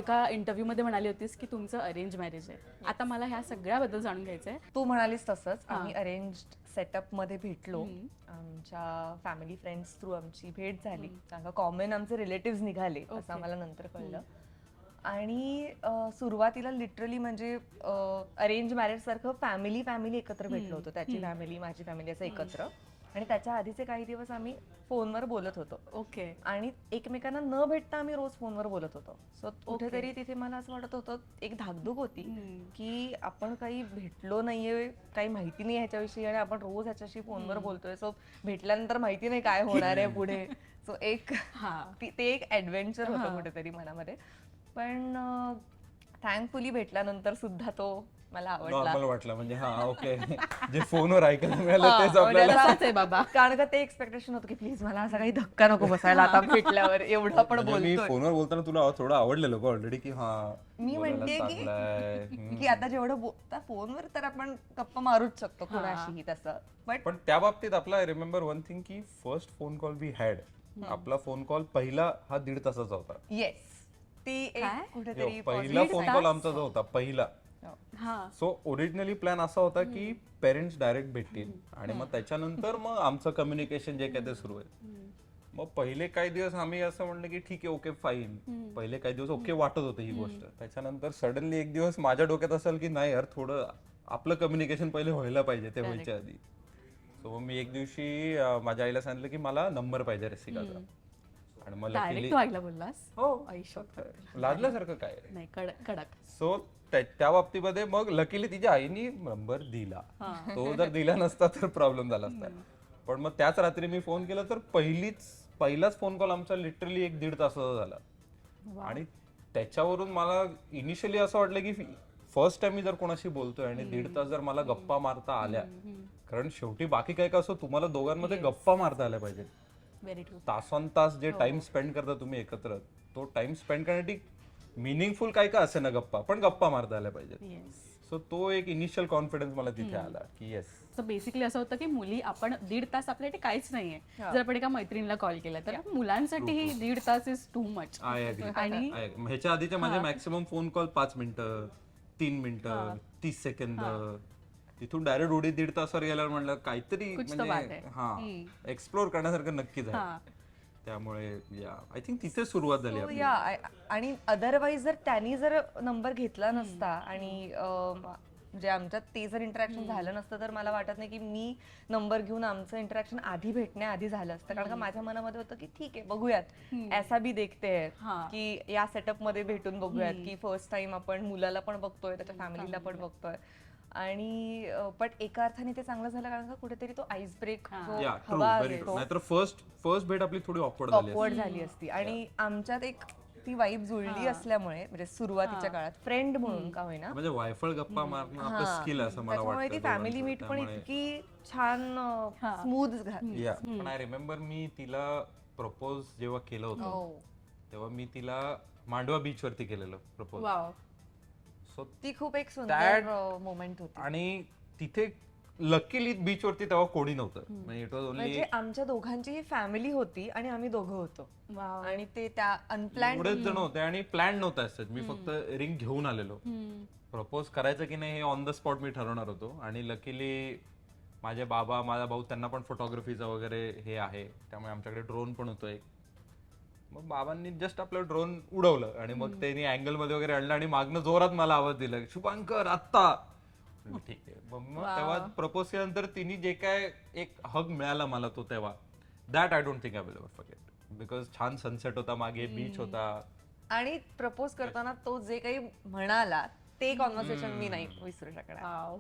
एका इंटरव्ह्यू मध्ये म्हणाली होतीस की तुमचं अरेंज मॅरेज आहे. आता मला ह्या सगळ्याबद्दल जाणून घ्यायचंय. तू म्हणालीस तसंच आम्ही अरेंज सेटअप मध्ये भेटलो. आमच्या फॅमिली फ्रेंड्स थ्रू आमची भेट झाली, कारण का कॉमन आमचे रिलेटिव्ह निघाले असं आम्हाला नंतर कळलं. आणि सुरुवातीला लिटरली म्हणजे अरेंज मॅरेज सारखं फॅमिली एकत्र भेटलो होतो. त्याची फॅमिली माझी फॅमिली असं एकत्र. आणि त्याच्या आधीचे काही दिवस आम्ही फोनवर बोलत होतो. ओके. आणि एकमेकांना न भेटता आम्ही रोज फोनवर बोलत होतो. सो कुठेतरी तिथे मला असं वाटत होतं, एक धाकधूक होती की आपण काही भेटलो नाहीये, काही माहिती नाही ह्याच्याविषयी आणि आपण रोज ह्याच्याशी फोनवर बोलतोय. सो भेटल्यानंतर माहिती नाही काय होणार आहे पुढे. सो एक ते एक ऍडव्हेंचर होतं कुठेतरी मनामध्ये. पण थँकफुली भेटल्यानंतर सुद्धा तो मला आवडला. नॉर्मल वाटलं म्हणजे हा ओके जे फोनवर ऐकायला मिळालं तेच आपल्याला. तसाच आहे बाबा. कारण का ते एक्सपेक्टेशन होतं की प्लीज मला असा काही धक्का नको बसायला आता भेटल्यावर, एवढं आपण म्हणजे मी बोलतोय. फोनवर बोलताना तुला थोडं आवडलेलं का ऑलरेडी की हा मी बोलायला म्हणते चांगलंय. की आता जेवढं फोनवर तर आपण गप्पा मारूच शकतो कोणाशीही तसं. पण त्या बाबतीत आपला आय रिमेंबर वन थिंग की first phone call we had, आपला फोन कॉल पहिला हा 1.5 तासाचा होता. येस, ती एक कुठेतरी पहिला फोन कॉल आमचा जो होता पहिला. सो ओरिजिनली प्लॅन असा होता की पेरेंट्स डायरेक्ट भेटतील आणि मग त्याच्यानंतर मग आमचं कम्युनिकेशन जे काय ते सुरू आहे. मग पहिले काही दिवस आम्ही असं म्हणलं की ठीक आहे ओके फाईन, पहिले काही दिवस ओके वाटत होतं ही गोष्ट. त्याच्यानंतर सडनली एक दिवस माझ्या डोक्यात असेल की नाही यार थोडं आपलं कम्युनिकेशन पहिले व्हायला पाहिजे ते व्हायच्या आधी. सो मी एक दिवशी माझ्या आईला सांगितलं की मला नंबर पाहिजे रसिकाचा. आणि मग डायरेक्ट तू आईला बोललास? हो आईशप्पथ. लाजल्यासारखं काय नाही, कडक. सो त्या बाबतीमध्ये मग लकीली तिच्या आईनी नंबर दिला. तो जर दिला नसता तर प्रॉब्लेम झाला असता. पण मग त्याच रात्री मी फोन केला तर पहिलाच फोन कॉल आमचा लिटरली 1-1.5 तासाचा झाला. आणि त्याच्यावरून मला इनिशियली असं वाटलं की फर्स्ट टाइम मी जर कोणाशी बोलतोय आणि 1.5 तास जर मला गप्पा मारता आल्या, कारण शेवटी बाकी काय का असो तुम्हाला दोघांमध्ये गप्पा मारता आल्या पाहिजे. Very true. तासन तास जे टाइम स्पेंड करता तुम्ही एकत्र, तो टाइम स्पेंड करण्यासाठी मिनिंगफुल काय का असे ना गप्पा, पण गप्पा मारता आल्या पाहिजे. येस. सो तो एक इनिशियल कॉन्फिडन्स मला तिथे आला की येस. सो बेसिकली असं होतं की मुली आपण 1.5 तास आपल्यासाठी काहीच नाहीये. जर आपण एका मैत्रिणीला कॉल केला तर मुलांसाठी ही 1.5 तास is too much. I agree. आणि ह्याच्या आधीच्या माझे मॅक्सिमम फोन कॉल 5 मिनिटं, 3 मिनिटं, 30 सेकंद, तिथून डायरेक्ट 1.5 तासावर गेल्यावर म्हणलं काहीतरी म्हणजे हा एक्सप्लोर करण्यासारखं नक्कीच आहे. त्यामुळे आय थिंक तिथे सुरुवात झाली आपली. आणि अदरवाईज जर त्यांनी जर नंबर घेतला नसता आणि म्हणजे आमच्यात ते जर इंटरॅक्शन झालं नसतं तर मला वाटत नाही की मी नंबर घेऊन आमचं इंटरॅक्शन आधी भेटण्याआधी झालं असतं. कारण का माझ्या मनामध्ये होतं की ठीक आहे बघूयात, ऐसा भी देखते हैं की या सेटअप मध्ये भेटून बघूयात की फर्स्ट टाइम आपण मुलाला पण बघतोय, त्याच्या फॅमिलीला पण बघतोय. आणि पण एका अर्थाने ते चांगलं झालं कारण का कुठेतरी तो आईस ब्रेक हवा नाहीतर फर्स्ट भेट आपली थोडी ऑकवर्ड झाली असती. आणि आमच्यात एक ती वाईब जुळली असल्यामुळे म्हणजे सुरुवातीच्या काळात फ्रेंड म्हणून का होईना, म्हणजे वायफळ गप्पा मारणं आपलं स्किल असं मला वाटतं. ती फॅमिली मीट पण इतकी छान स्मूथ झाली. पण आय रिमेंबर मी तिला प्रपोज जेव्हा केलं होतं तेव्हा मी तिला मांडवा बीच वरती केलेलं प्रपोज. सो ती खूप एक सुंदर मोमेंट होती. आणि तिथे लकीली बीच वरती तेव्हा कोणी नव्हतं. म्हणजे आमच्या दोघांची फॅमिली होती आणि आम्ही दोघं होतो. आणि ते त्या अनप्लॅन्ड एवढेच जण होते आणि प्लॅन नव्हता असतात. मी फक्त रिंग घेऊन आलेलो. प्रपोज करायचं की नाही हे ऑन द स्पॉट मी ठरवणार होतो. आणि लकीली माझे बाबा माझा भाऊ त्यांना पण फोटोग्राफीचा वगैरे हे आहे, त्यामुळे आमच्याकडे ड्रोन पण होतो एक. मग बाबांनी जस्ट आपलं ड्रोन उडवलं आणि मग त्यांनी अँगल मध्ये वगैरे आणलं आणि मागनं जोरात मला आवाज दिला, शुभांकर आत्ता. ठीक आहे. मग तेव्हा प्रपोज केल्यानंतर तिने जे काय एक हग मिळाला मला तो तेव्हा, that I don't think I will ever forget. Because छान सनसेट होता मागे, बीच होता. आणि प्रपोज करताना तो जे काही म्हणाला ते कॉन्व्हर्सेशन मी नाही विसरू शकणार.